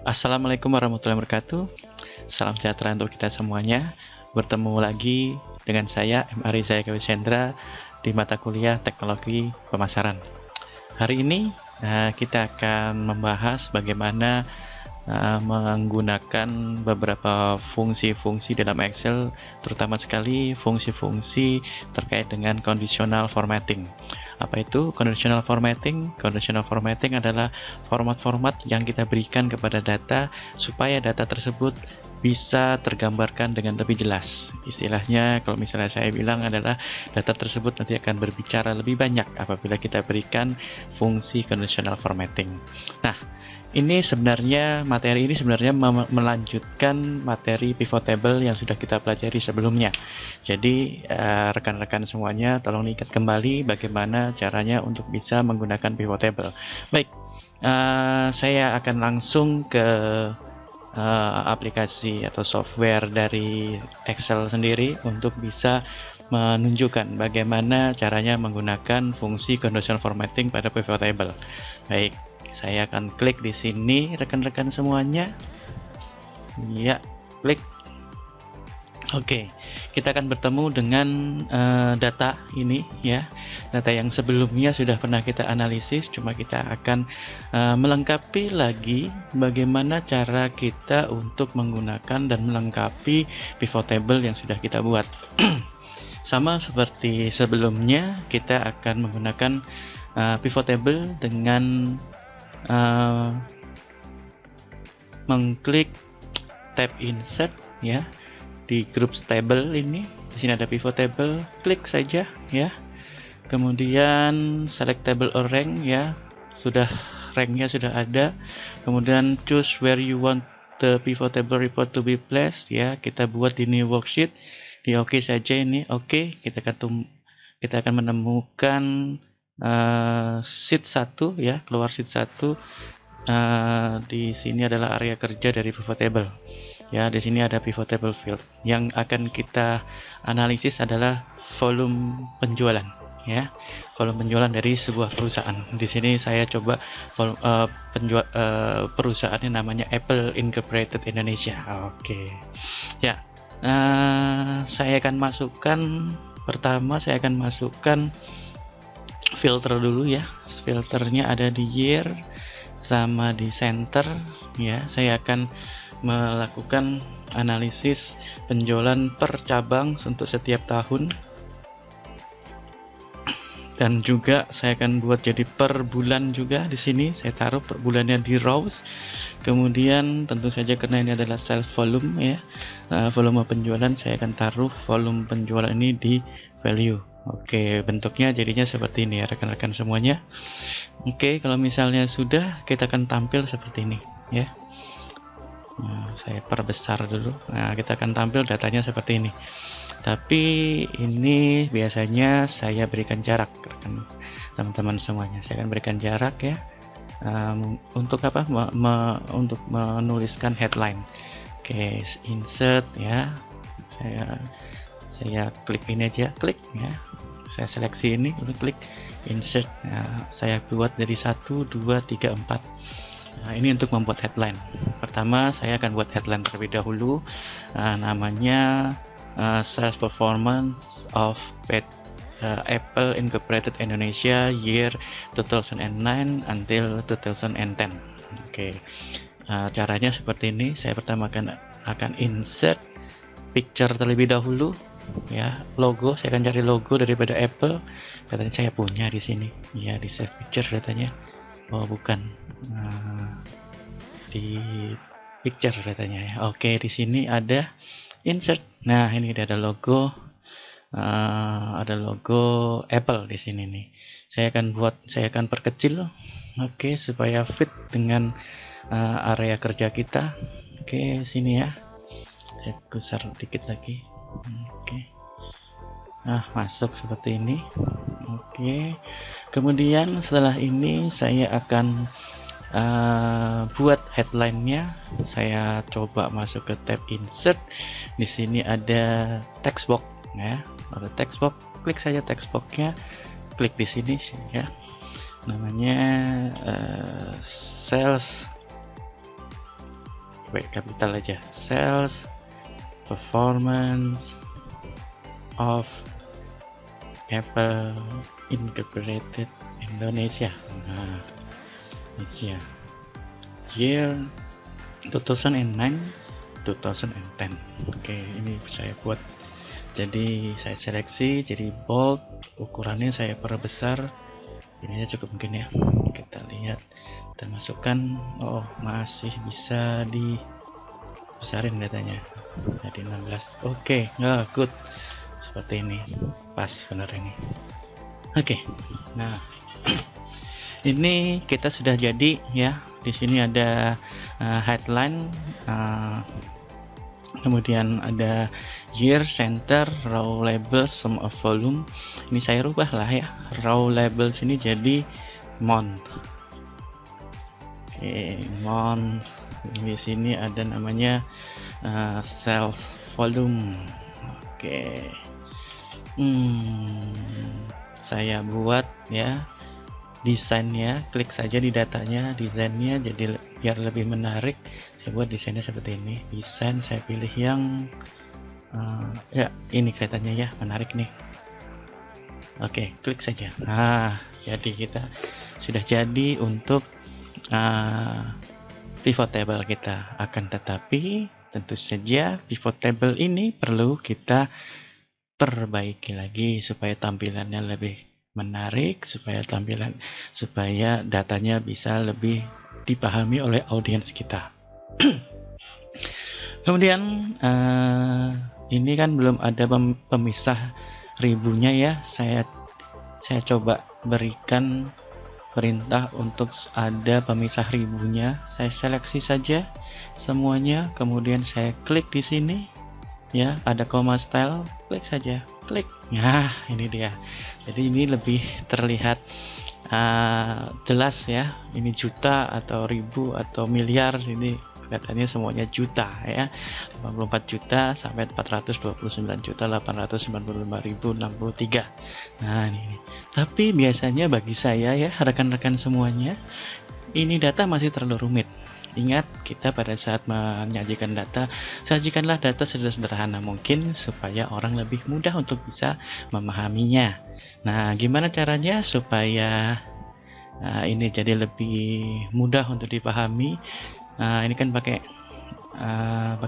Assalamualaikum warahmatullahi wabarakatuh. Salam sejahtera untuk kita semuanya. Bertemu lagi dengan saya, M. Ariza Eka Wishendra, di mata kuliah Teknologi Pemasaran. Hari ini kita akan membahas bagaimana menggunakan beberapa fungsi-fungsi dalam Excel, terutama sekali fungsi-fungsi terkait dengan conditional formatting. Apa itu conditional formatting? Conditional formatting adalah format-format yang kita berikan kepada data supaya data tersebut bisa tergambarkan dengan lebih jelas. Istilahnya kalau misalnya saya bilang adalah data tersebut nanti akan berbicara lebih banyak apabila kita berikan fungsi conditional formatting. Nah, materi ini sebenarnya melanjutkan materi pivot table yang sudah kita pelajari sebelumnya. Jadi rekan-rekan semuanya tolong diingat kembali bagaimana caranya untuk bisa menggunakan pivot table. Baik, saya akan langsung ke aplikasi atau software dari Excel sendiri untuk bisa menunjukkan bagaimana caranya menggunakan fungsi conditional formatting pada pivot table. Baik, saya akan klik di sini rekan-rekan semuanya. Ya, klik. Oke, kita akan bertemu dengan data ini ya. Data yang sebelumnya sudah pernah kita analisis, cuma kita akan melengkapi lagi bagaimana cara kita untuk menggunakan dan melengkapi pivot table yang sudah kita buat. Sama seperti sebelumnya, kita akan menggunakan pivot table dengan mengklik tab insert ya di groups table ini. Di sini ada pivot table, klik saja ya. Kemudian select table or rank ya, ranknya sudah ada. Kemudian choose where you want the pivot table report to be placed ya. Kita buat di new worksheet, di oke saja ini. Oke, kita akan menemukan sheet 1 ya, keluar sheet 1. Di sini adalah area kerja dari pivot table ya. Di sini ada pivot table field. Yang akan kita analisis adalah volume penjualan ya, volume penjualan dari sebuah perusahaan. Di sini saya coba perusahaannya namanya Apple Incorporated Indonesia. Oke ya, saya akan masukkan filter dulu ya. Filternya ada di year sama di center ya. Saya akan melakukan analisis penjualan per cabang untuk setiap tahun, dan juga saya akan buat jadi per bulan juga. Di sini saya taruh per bulannya di rows. Kemudian tentu saja karena ini adalah sales volume ya, volume penjualan, saya akan taruh volume penjualan ini di value. Oke, bentuknya jadinya seperti ini ya rekan-rekan semuanya. Oke, kalau misalnya sudah, kita akan tampil seperti ini ya. Nah, saya perbesar dulu. Nah, kita akan tampil datanya seperti ini. Tapi ini biasanya saya berikan jarak teman-teman semuanya. Saya akan berikan jarak ya. Untuk apa? Untuk menuliskan headline. Oke, insert ya. Saya klik ini aja, klik ya. Saya seleksi ini, lalu klik insert. Nah, saya buat dari 1, 2, 3, 4. Nah, ini untuk membuat headline. Pertama, saya akan buat headline terlebih dahulu. Namanya sales performance of Apple Incorporated Indonesia year 2009 until 2010. Oke. Caranya seperti ini. Saya pertama akan insert picture terlebih dahulu ya, logo. Saya akan cari logo daripada Apple. Katanya saya punya di sini ya, di save picture katanya. Oh bukan, di picture katanya ya. Oke, di sini ada insert. Nah, ini ada logo, Apple di sini nih. Saya akan perkecil, oke, supaya fit dengan area kerja kita. Oke, sini ya. Saya besar dikit lagi. Oke. Nah, masuk seperti ini. Oke. Kemudian setelah ini saya akan buat headline-nya. Saya coba masuk ke tab insert. Di sini ada text box ya. Ada text box, klik saja text box-nya. Klik di sini ya. Namanya sales, baik kapital aja, sales performance of Apple Incorporated Indonesia. Nah, Indonesia year 2009 2010. Oke, ini saya buat, jadi saya seleksi jadi bold, ukurannya saya perbesar, ininya cukup mungkin ya, kita lihat dan masukkan. Oh, masih bisa dibesarin datanya jadi 16. Oke, good, seperti ini, pas benar ini. Oke, nah ini kita sudah jadi ya. Di sini ada headline, kemudian ada year, center, row label, sum of volume. Ini saya rubah lah ya, row label sini jadi month. Oke, month. Di sini ada namanya sales volume. Oke, saya buat ya desainnya, klik saja di datanya, desainnya, jadi biar lebih menarik saya buat desainnya seperti ini. Desain saya pilih yang ya ini kelihatannya ya menarik nih. Oke, klik saja. Nah, jadi kita sudah jadi untuk pivot table kita. Akan tetapi tentu saja pivot table ini perlu kita perbaiki lagi supaya tampilannya lebih menarik, supaya datanya bisa lebih dipahami oleh audiens kita. Kemudian ini kan belum ada pemisah ribunya ya, saya coba berikan perintah untuk ada pemisah ribunya. Saya seleksi saja semuanya, kemudian saya klik di sini ya, ada comma style, klik saja, klik. Nah, ini dia. Jadi ini lebih terlihat jelas ya, ini juta atau ribu atau miliar, ini kelihatannya semuanya juta ya, 54 juta sampai 429.895.063. Nah, ini. Tapi biasanya bagi saya ya, rekan-rekan semuanya, ini data masih terlalu rumit. Ingat, kita pada saat menyajikan data, sajikanlah data sederhana mungkin supaya orang lebih mudah untuk bisa memahaminya. Nah, gimana caranya supaya ini jadi lebih mudah untuk dipahami? Ini kan pakai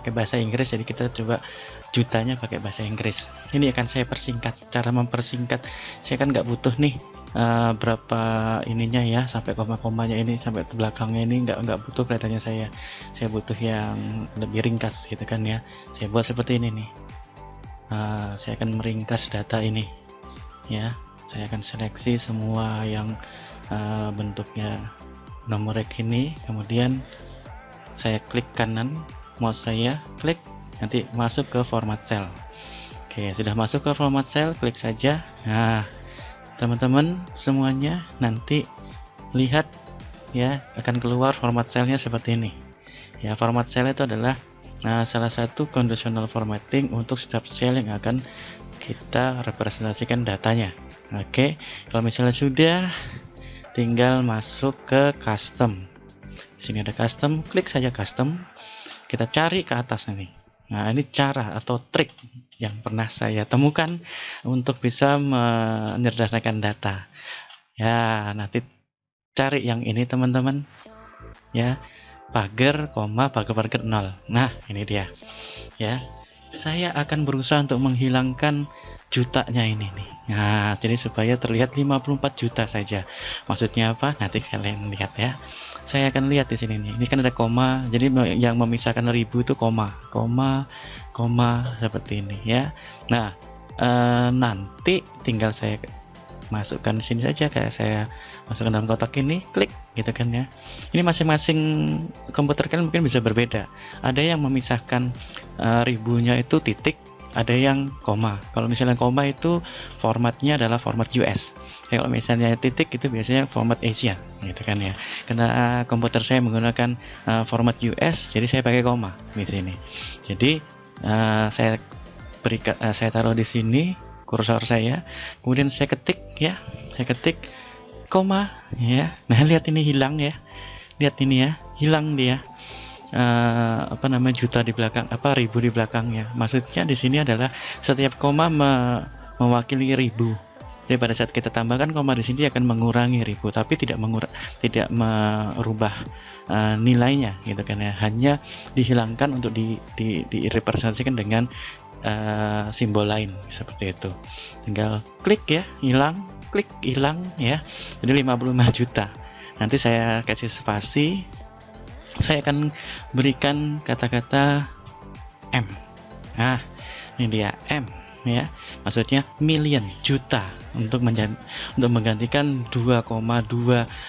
bahasa Inggris, jadi kita coba jutanya pakai bahasa Inggris. Ini akan saya persingkat. Cara mempersingkat, saya kan nggak butuh nih berapa ininya ya, sampai koma-komanya ini, sampai ke belakangnya ini nggak butuh kelihatannya. Saya butuh yang lebih ringkas gitu kan ya. Saya buat seperti ini nih. Saya akan meringkas data ini ya. Saya akan seleksi semua yang bentuknya numerik ini, kemudian saya klik kanan, mouse saya klik, nanti masuk ke format cell. Oke, sudah masuk ke format cell, klik saja. Nah, teman-teman semuanya nanti lihat ya, akan keluar format cellnya seperti ini ya. Format cell itu adalah salah satu conditional formatting untuk setiap cell yang akan kita representasikan datanya. Oke, kalau misalnya sudah, tinggal masuk ke custom. Di sini ada custom, klik saja custom, kita cari ke atas nih. Nah, ini cara atau trik yang pernah saya temukan untuk bisa menyederhanakan data ya. Nanti cari yang ini teman-teman ya, pagar, koma, pagar 0. Nah, ini dia ya. Saya akan berusaha untuk menghilangkan jutanya ini nih. Nah, jadi supaya terlihat 54 juta saja. Maksudnya apa? Nanti kalian lihat ya. Saya akan lihat di sini nih. Ini kan ada koma. Jadi yang memisahkan ribu itu koma, seperti ini ya. Nah, nanti tinggal saya masukkan di sini saja, kayak saya masukkan dalam kotak ini, klik gitu kan ya. Ini masing-masing komputer kalian mungkin bisa berbeda. Ada yang memisahkan ribunya itu titik, ada yang koma. Kalau misalnya koma itu formatnya adalah format US. Kalau misalnya titik itu biasanya format Asia gitu kan ya. Karena komputer saya menggunakan format US, jadi saya pakai koma di sini. Jadi saya taruh di sini kursor saya, kemudian saya ketik ya, koma ya. Nah, lihat ini hilang ya. Lihat ini ya, hilang dia. Juta di belakang, ribu di belakangnya. Maksudnya di sini adalah setiap koma mewakili ribu. Jadi pada saat kita tambahkan koma di sini akan mengurangi ribu, tapi tidak merubah nilainya gitu kan ya. Hanya dihilangkan untuk direpresentasikan dengan simbol lain seperti itu. Tinggal klik ya, klik hilang ya. Jadi 55 juta. Nanti saya kasih spasi. Saya akan berikan kata-kata M. Nah, ini dia M ya. Maksudnya million, juta, untuk menggantikan 2,2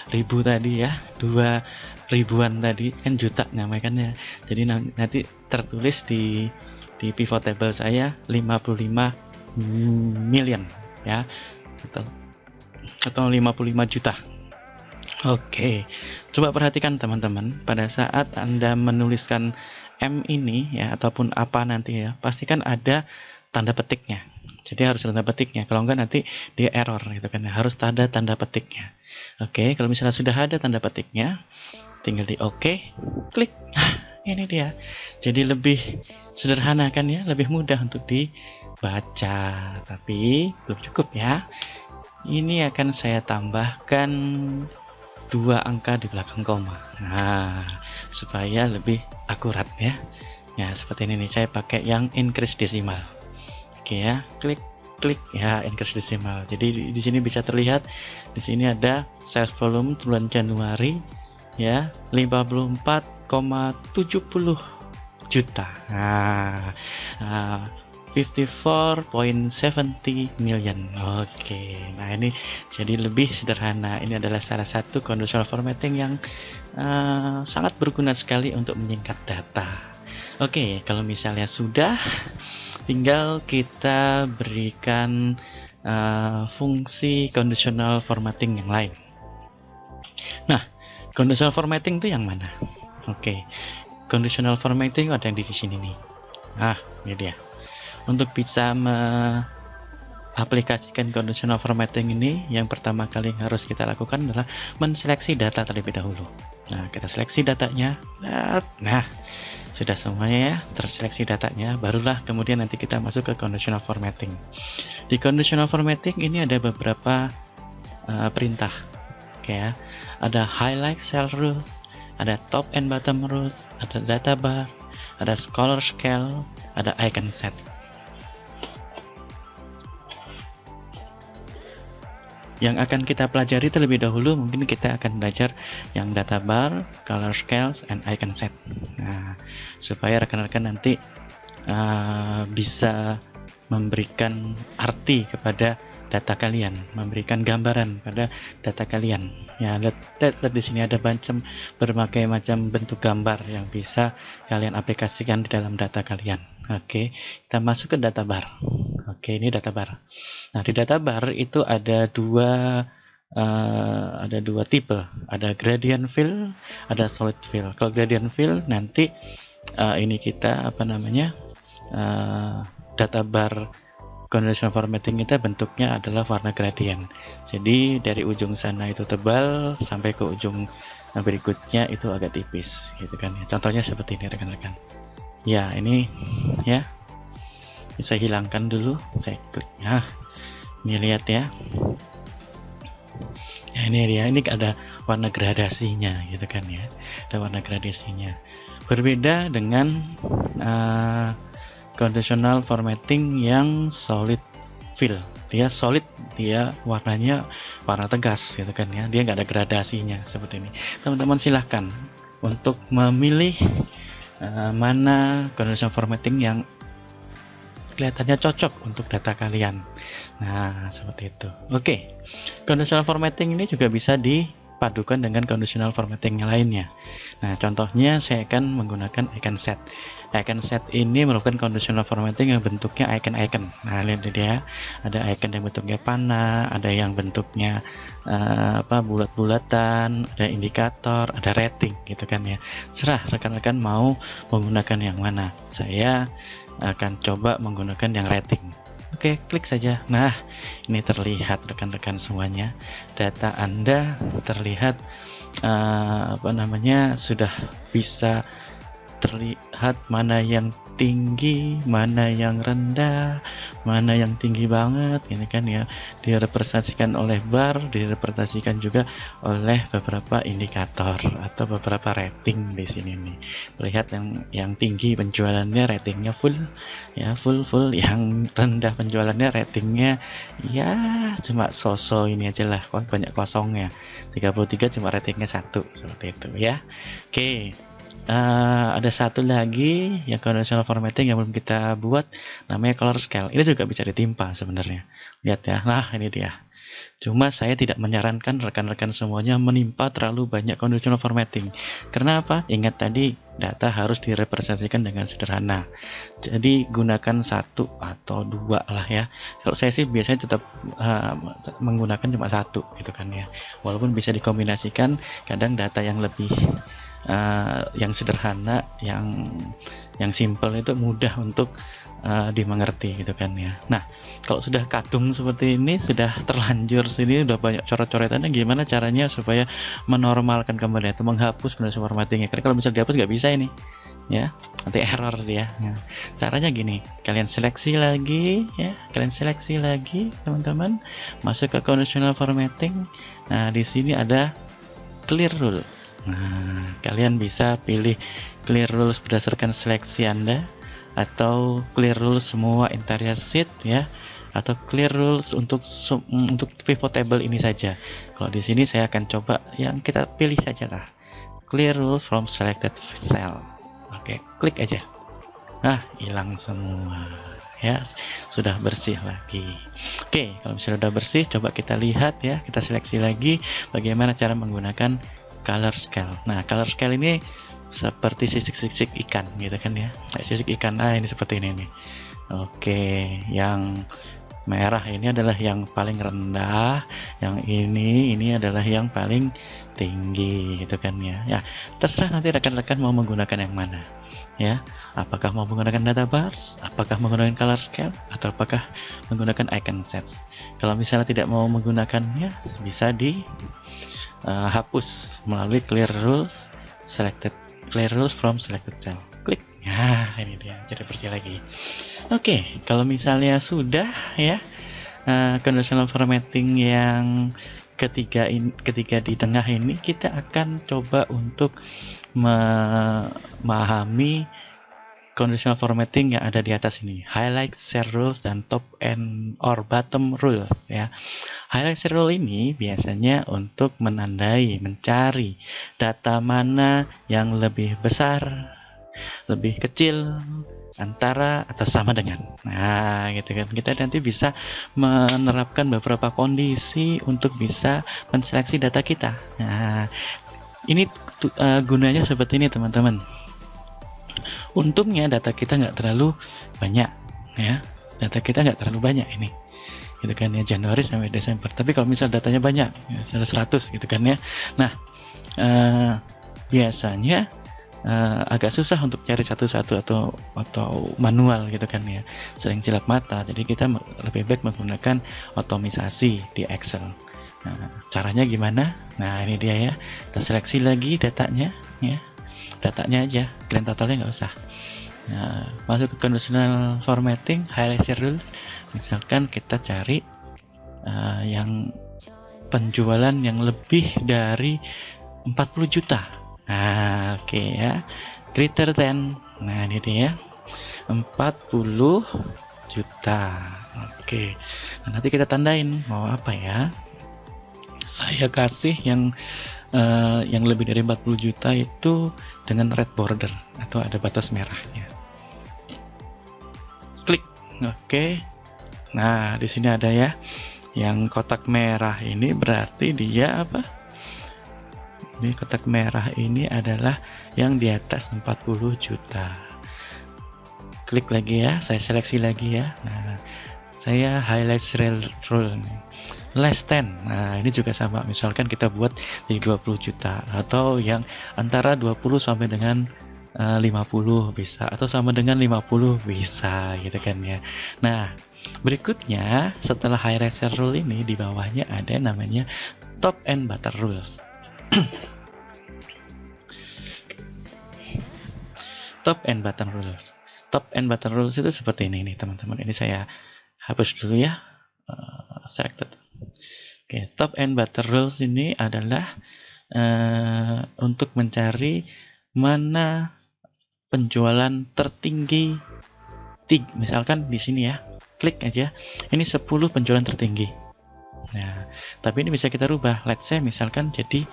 ribu tadi ya. 2 ribuan tadi kan juta namanya kan ya. Jadi nanti tertulis di pivot table saya 55 million ya, atau 55 juta. Oke, coba perhatikan teman-teman, pada saat Anda menuliskan M ini ya, ataupun apa nanti ya, pastikan ada tanda petiknya. Jadi harus tanda petiknya, kalau enggak nanti dia error gitu kan, harus ada tanda petiknya. Oke, kalau misalnya sudah ada tanda petiknya, tinggal di OK, klik. Ini dia. Jadi lebih sederhana kan ya, lebih mudah untuk dibaca. Tapi belum cukup ya. Ini akan saya tambahkan 2 angka di belakang koma. Nah, supaya lebih akurat ya. Ya, seperti ini nih, saya pakai yang increase decimal. Oke ya, klik ya, increase decimal. Jadi di sini bisa terlihat, di sini ada sales volume bulan Januari ya, 54,70 juta. Nah, 54.70 million. Oke, nah ini jadi lebih sederhana. Ini adalah salah satu conditional formatting yang sangat berguna sekali untuk menyingkat data. Oke, kalau misalnya sudah, tinggal kita berikan fungsi conditional formatting yang lain. Nah, conditional formatting itu yang mana? Oke, conditional formatting ada yang di sini nih. Nah, ini dia. Untuk bisa mengaplikasikan conditional formatting ini, yang pertama kali yang harus kita lakukan adalah menseleksi data terlebih dahulu. Nah, kita seleksi datanya. Nah, sudah semuanya ya, terseleksi datanya, barulah kemudian nanti kita masuk ke conditional formatting. Di conditional formatting ini ada beberapa perintah. Oke ya. Ada highlight cell rules, ada top and bottom rules, ada data bar, ada color scale, ada icon set. Yang akan kita pelajari terlebih dahulu, mungkin kita akan belajar yang data bar, color scales, and icon set. Nah, supaya rekan-rekan nanti bisa memberikan arti kepada data kalian, memberikan gambaran pada data kalian. Ya, lihat di sini ada berbagai macam bentuk gambar yang bisa kalian aplikasikan di dalam data kalian. Oke, kita masuk ke data bar. Oke, ini data bar. Nah, di data bar itu ada dua tipe, ada gradient fill, ada solid fill. Kalau gradient fill nanti ini kita data bar conditional formatting kita bentuknya adalah warna gradient. Jadi dari ujung sana itu tebal sampai ke ujung berikutnya itu agak tipis, gitu kan. Contohnya seperti ini rekan-rekan. Ya, ini ya. Bisa hilangkan dulu, saya klik. Nah, ini lihat ya. Ya, ini dia, ini ada warna gradasinya gitu kan ya. Ada warna gradasinya. Berbeda dengan conditional formatting yang solid fill. Dia solid, dia warnanya warna tegas gitu kan ya. Dia nggak ada gradasinya seperti ini. Teman-teman silahkan untuk memilih mana conditional formatting yang kelihatannya cocok untuk data kalian. Nah, seperti itu. Oke. Conditional formatting ini juga bisa dipadukan dengan conditional formatting yang lainnya. Nah, contohnya saya akan menggunakan icon set. Icon set ini merupakan conditional formatting yang bentuknya icon-icon. Nah, lihat dia, ada icon yang bentuknya panah, ada yang bentuknya bulat-bulatan, ada indikator, ada rating gitu kan ya. Serah rekan-rekan mau menggunakan yang mana. Saya akan coba menggunakan yang rating. Oke, klik saja. Nah, ini terlihat rekan-rekan semuanya, data Anda terlihat sudah bisa terlihat mana yang tinggi, mana yang rendah, mana yang tinggi banget, ini kan ya, direpresentasikan oleh bar, direpresentasikan juga oleh beberapa indikator atau beberapa rating di sini nih. Lihat yang tinggi penjualannya ratingnya full, ya full, yang rendah penjualannya ratingnya ya cuma so-so ini aja lah, banyak kosongnya, 33 cuma ratingnya 1, seperti itu ya. Oke. Ada satu lagi yang conditional formatting yang belum kita buat, namanya color scale. Ini juga bisa ditimpa sebenarnya. Lihat ya, nah ini dia. Cuma saya tidak menyarankan rekan-rekan semuanya menimpa terlalu banyak conditional formatting. Karena apa? Ingat tadi, data harus direpresentasikan dengan sederhana. Jadi gunakan 1 atau 2 lah ya. Kalau saya sih biasanya tetap menggunakan cuma 1 gitu kan ya. Walaupun bisa dikombinasikan, kadang data yang lebih yang sederhana, yang simple itu mudah untuk dimengerti gitu kan ya. Nah, kalau sudah kadung seperti ini, sudah terlanjur sini, udah banyak coret-coretannya, gimana caranya supaya menormalkan kembali atau menghapus conditional formattingnya? Karena kalau misalnya dihapus nggak bisa ini ya, nanti error dia. Nah, caranya gini, kalian seleksi lagi ya, teman-teman, masuk ke conditional formatting. Nah, di sini ada clear rule. Nah, kalian bisa pilih clear rules berdasarkan seleksi Anda, atau clear rules semua entire sheet ya, atau clear rules untuk pivot table ini saja. Kalau di sini saya akan coba yang kita pilih saja lah, clear rules from selected cell. Oke, klik aja. Nah, hilang semua ya, sudah bersih lagi. Oke, kalau misalnya sudah bersih, coba kita lihat ya, kita seleksi lagi bagaimana cara menggunakan color scale. Nah, color scale ini seperti sisik-sisik ikan gitu kan ya, kayak sisik ikan. Nah, ini seperti ini nih. Oke, yang merah ini adalah yang paling rendah, yang ini adalah yang paling tinggi gitu kan ya. Ya, terserah nanti rekan-rekan mau menggunakan yang mana ya. Apakah mau menggunakan data bars, apakah menggunakan color scale, atau apakah menggunakan icon sets. Kalau misalnya tidak mau menggunakannya, bisa di hapus melalui clear rules from selected cell. Klik. Nah, ini dia, jadi bersih lagi. Oke, kalau misalnya sudah ya, conditional formatting yang ketiga di tengah ini, kita akan coba untuk memahami conditional formatting yang ada di atas ini, highlight share rules dan top and or bottom rules ya. Highlight share rule ini biasanya untuk menandai, mencari data mana yang lebih besar, lebih kecil, antara, atau sama dengan. Nah, gitu kan. Kita nanti bisa menerapkan beberapa kondisi untuk bisa menseleksi data kita. Nah, ini gunanya seperti ini, teman-teman. Untungnya data kita nggak terlalu banyak ya, ini gitu kan ya, Januari sampai Desember. Tapi kalau misal datanya banyak ya, 100 gitu kan ya, nah biasanya agak susah untuk cari satu-satu atau manual gitu kan ya, sering silap mata. Jadi kita lebih baik menggunakan otomisasi di Excel. Nah, caranya gimana? Nah, ini dia ya, kita seleksi lagi datanya ya, datanya aja, grand totalnya nggak usah. Nah, masuk ke conditional formatting, highlight share rules. Misalkan kita cari yang penjualan yang lebih dari 40 juta. Nah, oke ya, greater than. Nah, ini dia 40 juta. Oke, nah, nanti kita tandain mau apa ya. Saya kasih yang lebih dari 40 juta itu dengan red border atau ada batas merahnya. Klik. Oke. Nah, di sini ada ya, yang kotak merah ini berarti dia apa? Ini kotak merah ini adalah yang di atas 40 juta. Klik lagi ya, saya seleksi lagi ya. Nah, saya highlight rule less than. Nah, ini juga sama. Misalkan kita buat jadi 20 juta atau yang antara 20 sampai dengan 50 bisa, atau sama dengan 50 bisa gitu kan ya. Nah, berikutnya setelah hierarchical rule ini di bawahnya ada namanya top and bottom rules. Top and bottom rules. Top and bottom rules itu seperti ini nih teman-teman. Ini saya hapus dulu ya. Selected. Oke, top and bottom rules ini adalah untuk mencari mana penjualan tertinggi. Misalkan di sini ya, klik aja. Ini 10 penjualan tertinggi. Nah, tapi ini bisa kita rubah. Let's say misalkan jadi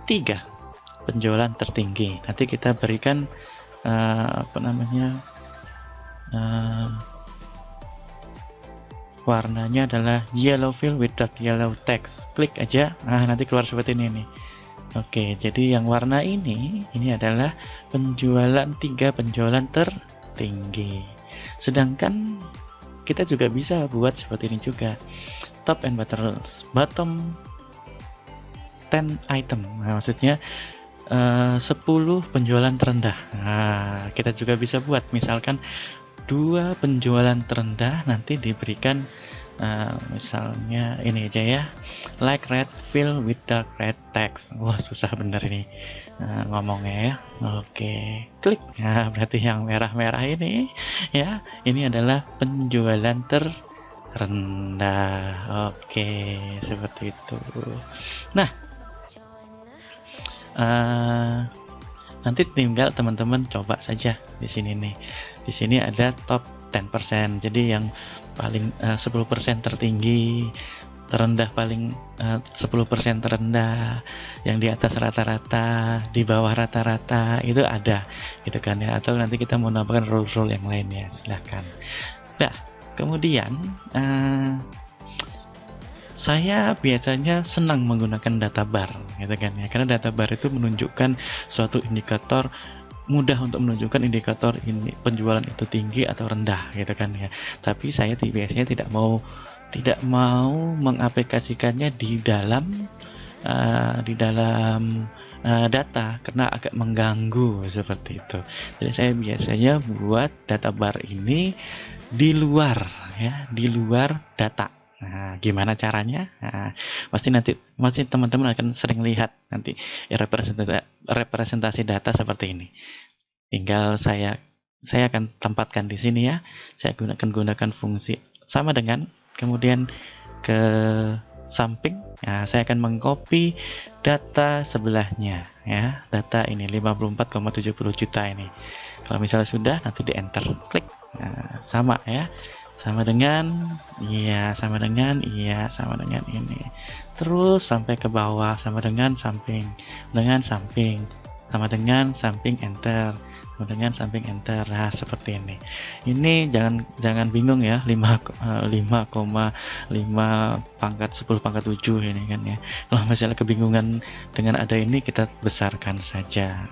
3 penjualan tertinggi. Nanti kita berikan warnanya adalah yellow fill with dark yellow text. Klik aja, nanti keluar seperti ini nih. Oke, jadi yang warna ini adalah penjualan 3 penjualan tertinggi. Sedangkan kita juga bisa buat seperti ini juga. Top and bottom rules. Bottom 10 item. Nah, maksudnya 10 penjualan terendah. Nah, kita juga bisa buat misalkan 2 penjualan terendah nanti diberikan misalnya ini aja ya, like red fill with dark red text. Wah, susah bener ini ngomongnya ya. Oke, klik. Nah, berarti yang merah-merah ini ya, ini adalah penjualan terendah. Oke, seperti itu. Nah, nanti tinggal teman-teman coba saja di sini nih. Di sini ada top 10%. Jadi yang paling 10% tertinggi, terendah paling 10% terendah, yang di atas rata-rata, di bawah rata-rata itu ada gitu kan ya. Atau nanti kita mau nambahkan rule-rule yang lainnya, silahkan. Nah, kemudian saya biasanya senang menggunakan data bar gitu kan ya, karena data bar itu menunjukkan suatu indikator, mudah untuk menunjukkan indikator ini penjualan itu tinggi atau rendah gitu kan ya. Tapi saya biasanya tidak mau mengaplikasikannya di dalam data karena agak mengganggu seperti itu. Jadi saya biasanya buat data bar ini di luar ya, di luar data. Nah, gimana caranya? Nah, pasti teman-teman akan sering lihat nanti representasi data seperti ini. Tinggal saya akan tempatkan di sini ya. Saya gunakan fungsi sama dengan, kemudian ke samping. Nah, saya akan mengcopy data sebelahnya ya. Data ini 54,70 juta ini. Kalau misalnya sudah, nanti di enter, klik. Nah, sama ya. Sama dengan ini, terus sampai ke bawah, sama dengan samping, sama dengan samping, enter, dengan samping, enter. Nah, seperti ini jangan bingung ya, 5,5 pangkat 10 pangkat 7 ini kan ya. Kalau misalnya kebingungan dengan ada ini, kita besarkan saja.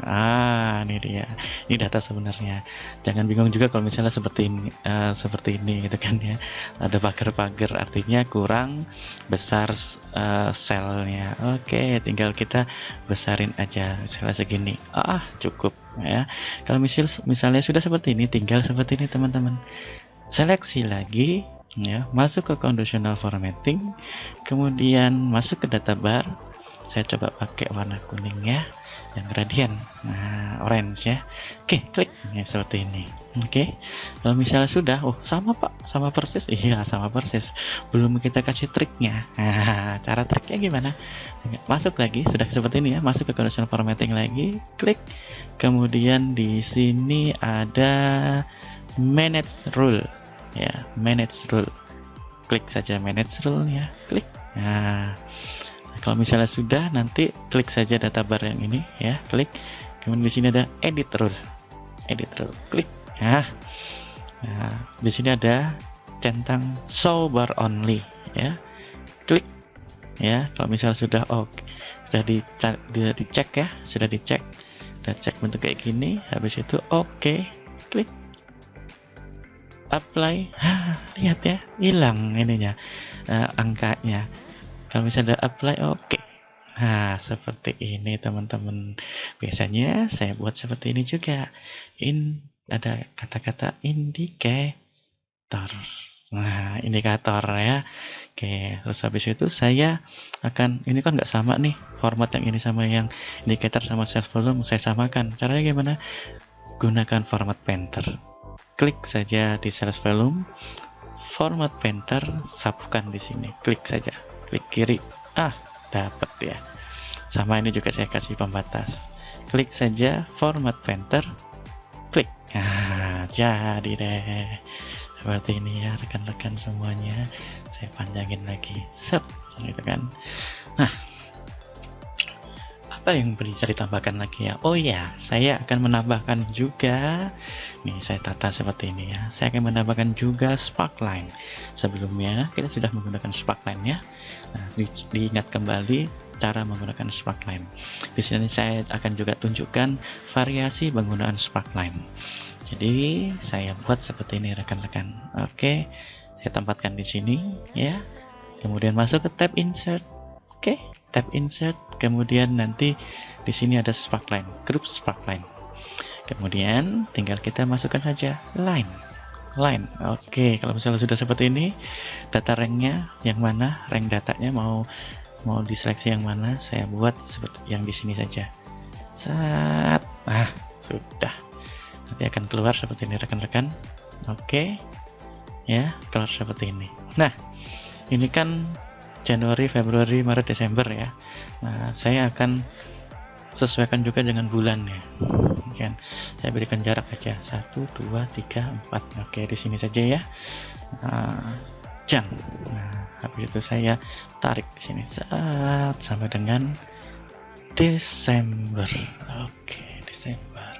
Ini dia, ini data sebenarnya. Jangan bingung juga kalau misalnya seperti ini gitu kan ya, ada pagar-pagar, artinya kurang besar selnya. Oke, tinggal kita besarin aja misalnya segini. Cukup ya. Kalau misalnya sudah seperti ini, tinggal seperti ini teman-teman, seleksi lagi ya, masuk ke conditional formatting, kemudian masuk ke data bar. Saya coba pakai warna kuning ya, yang gradient, orange ya. Oke, klik ya, seperti ini. Oke, kalau misalnya sudah, sama pak, sama persis. Iya, sama persis, belum kita kasih triknya. Cara triknya gimana? Masuk lagi, sudah seperti ini ya, masuk ke conditional formatting lagi, klik, kemudian di sini ada manage rule ya, manage rule, klik saja manage rule ya, klik. Kalau misalnya sudah, nanti klik saja data bar yang ini ya, klik, kemudian di sini ada edit rule, klik. Di sini ada centang show bar only ya, klik ya. Kalau misalnya sudah sudah dicek ya, sudah dicek bentuk kayak gini, habis itu klik apply. Lihat ya, hilang ininya, angkanya. Kalau misalnya apply, Nah, seperti ini teman-teman. Biasanya saya buat seperti ini juga. Ada kata-kata indicator. Nah, indikator ya. Oke, terus habis itu saya akan, ini kan nggak sama nih, format yang ini sama yang indicator sama self volume, saya samakan. Caranya gimana? Gunakan format painter. Klik saja di self volume, format painter, sapukan di sini. Klik saja, klik kiri. Dapat ya. Sama ini juga saya kasih pembatas. Klik saja format painter, klik. Jadi deh. Seperti ini ya rekan-rekan semuanya. Saya panjangin lagi. Gitu kan. Nah, apa yang bisa ditambahkan lagi ya? Oh ya, saya akan menambahkan juga, nih saya tata seperti ini ya. Saya akan menambahkan juga sparkline. Sebelumnya kita sudah menggunakan sparkline ya. Nah, diingat kembali cara menggunakan sparkline. Di sini saya akan juga tunjukkan variasi penggunaan sparkline. Jadi saya buat seperti ini rekan-rekan. Oke, saya tempatkan di sini ya. Kemudian masuk ke tab insert. Oke, tab insert. Kemudian nanti di sini ada sparkline, group sparkline. Kemudian tinggal kita masukkan saja line. Oke, kalau misalnya sudah seperti ini, data ranknya yang mana, rank datanya mau diseleksi yang mana, saya buat seperti yang di sini saja. Sudah. Nanti akan keluar seperti ini rekan-rekan. Oke, ya keluar seperti ini. Nah, ini kan Januari, Februari, Maret, Desember ya. Nah, saya akan sesuaikan juga dengan bulan ya. Kan, saya berikan jarak aja 1, 2, 3, 4. Oke, di sini saja ya. Jam. Nah, habis itu saya tarik di sini sampai dengan Desember. Oke, Desember.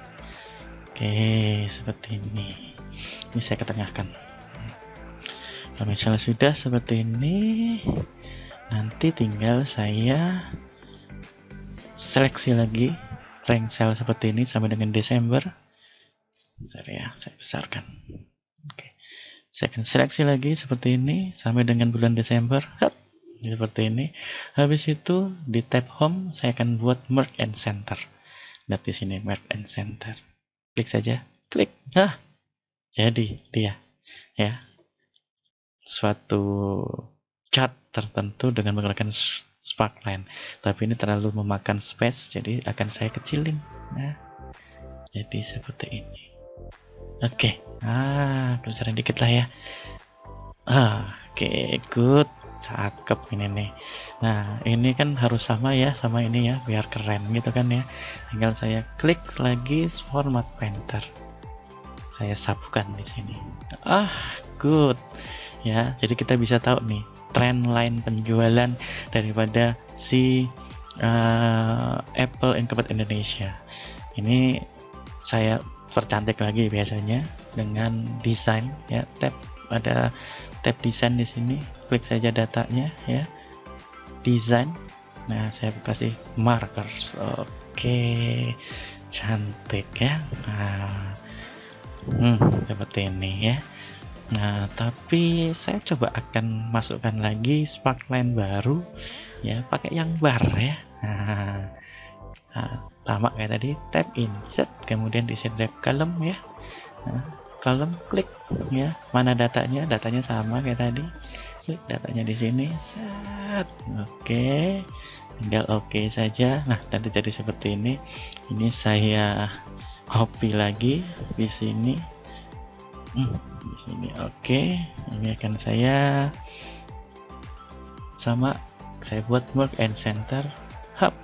Oke, seperti ini. Ini saya ketengahkan. Kalau misalnya sudah seperti ini, nanti tinggal saya seleksi lagi rank cell seperti ini sampai dengan Desember. Bentar ya, saya besarkan. Oke. Saya akan seleksi lagi seperti ini sampai dengan bulan Desember. Seperti ini. Habis itu di tab home saya akan buat merge and center. Lihat di sini merge and center. Klik saja, klik. Jadi dia ya. Suatu chart tertentu dengan menggunakan sparkline, tapi ini terlalu memakan space, jadi akan saya kecilin. Nah, jadi seperti ini. Oke, besaran dikit lah ya. Oke, good, cakep ini nih. Nah, ini kan harus sama ya, sama ini ya, biar keren gitu kan ya. Tinggal saya klik lagi format painter. Saya sapukan di sini. Good. Ya, jadi kita bisa tahu nih trend line penjualan daripada si Apple Incorporated Indonesia. Ini saya percantik lagi biasanya dengan desain ya. Ada tab desain di sini. Klik saja datanya ya. Desain. Nah, saya kasih markers. Oke. Cantik ya. Seperti ini ya. Nah, tapi saya coba akan masukkan lagi sparkline baru ya, pakai yang bar ya. Sama kayak tadi, tab insert, kemudian di tab column ya. Column, klik ya, mana datanya sama kayak tadi, klik datanya di sini. Oke, tinggal oke saja. Nah, nanti jadi seperti ini. Ini saya copy lagi di sini. Di sini oke. Ini akan saya buat merge and center hub.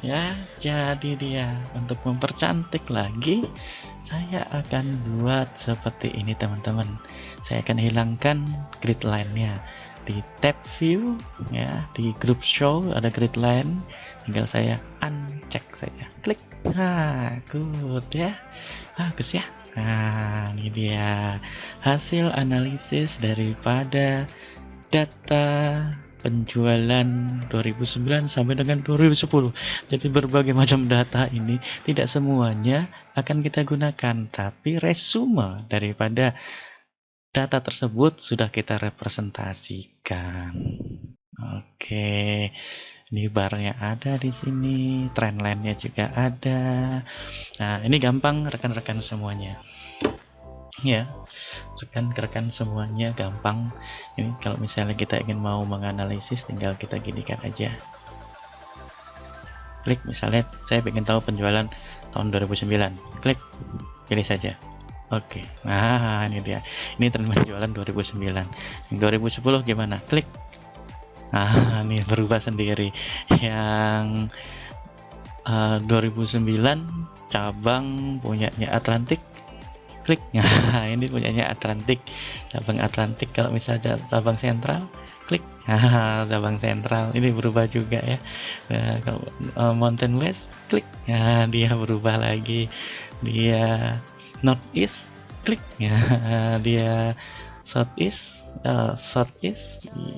Ya, jadi dia. Untuk mempercantik lagi, saya akan buat seperti ini teman-teman. Saya akan hilangkan grid line-nya. Di tab view ya, di group show ada grid line, tinggal saya uncheck saja, klik. Good ya, bagus ya. Ini dia hasil analisis daripada data penjualan 2009 sampai dengan 2010. Jadi berbagai macam data ini tidak semuanya akan kita gunakan, tapi resume daripada data tersebut sudah kita representasikan. Oke, ini barnya ada di sini, trendline-nya juga ada. Nah, ini gampang rekan-rekan semuanya. Ya, rekan-rekan semuanya gampang. Ini kalau misalnya kita ingin mau menganalisis, tinggal kita ginikan aja. Klik, misalnya saya ingin tahu penjualan tahun 2009. Klik, pilih saja. Oke, nah ini dia. Ini tren penjualan 2009. Yang 2010 gimana? Klik. Nah, ini berubah sendiri. Yang 2009 cabang punyanya Atlantik. Klik. Nah, ini punyanya Atlantik. Cabang Atlantik. Kalau misalnya cabang Sentral, klik. Nah, cabang Sentral. Ini berubah juga ya. Nah, kalau Mountain West, klik. Nah, dia berubah lagi. Dia Northeast, klik. Nah, dia Southeast,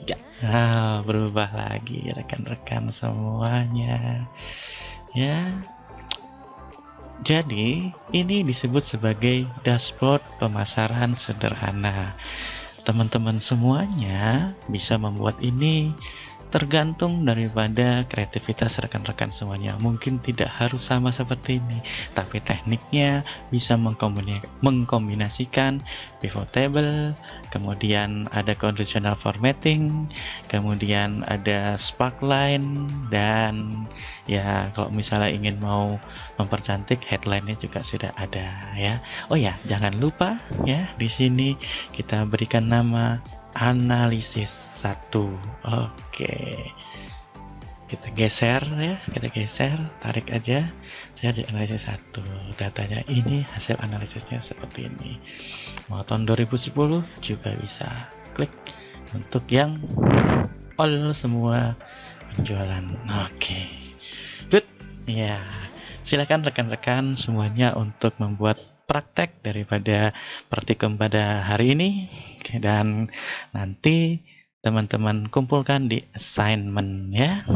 ya. Nah, berubah lagi rekan-rekan semuanya. Ya. Jadi, ini disebut sebagai dashboard pemasaran sederhana. Teman-teman semuanya bisa membuat ini, tergantung daripada kreativitas rekan-rekan semuanya. Mungkin tidak harus sama seperti ini, tapi tekniknya bisa mengkombinasikan pivot table, kemudian ada conditional formatting, kemudian ada sparkline, dan ya kalau misalnya ingin mau mempercantik headline-nya juga sudah ada ya. Oh ya, jangan lupa ya, di sini kita berikan nama analisis 1. Oke, kita geser ya, tarik aja. Saya di analisis 1, datanya ini, hasil analisisnya seperti ini. Mau tahun 2010 juga bisa. Klik untuk yang all semua penjualan. Oke, good ya. Silakan rekan-rekan semuanya untuk membuat praktek daripada praktikum pada hari ini, dan nanti teman-teman kumpulkan di assignment ya.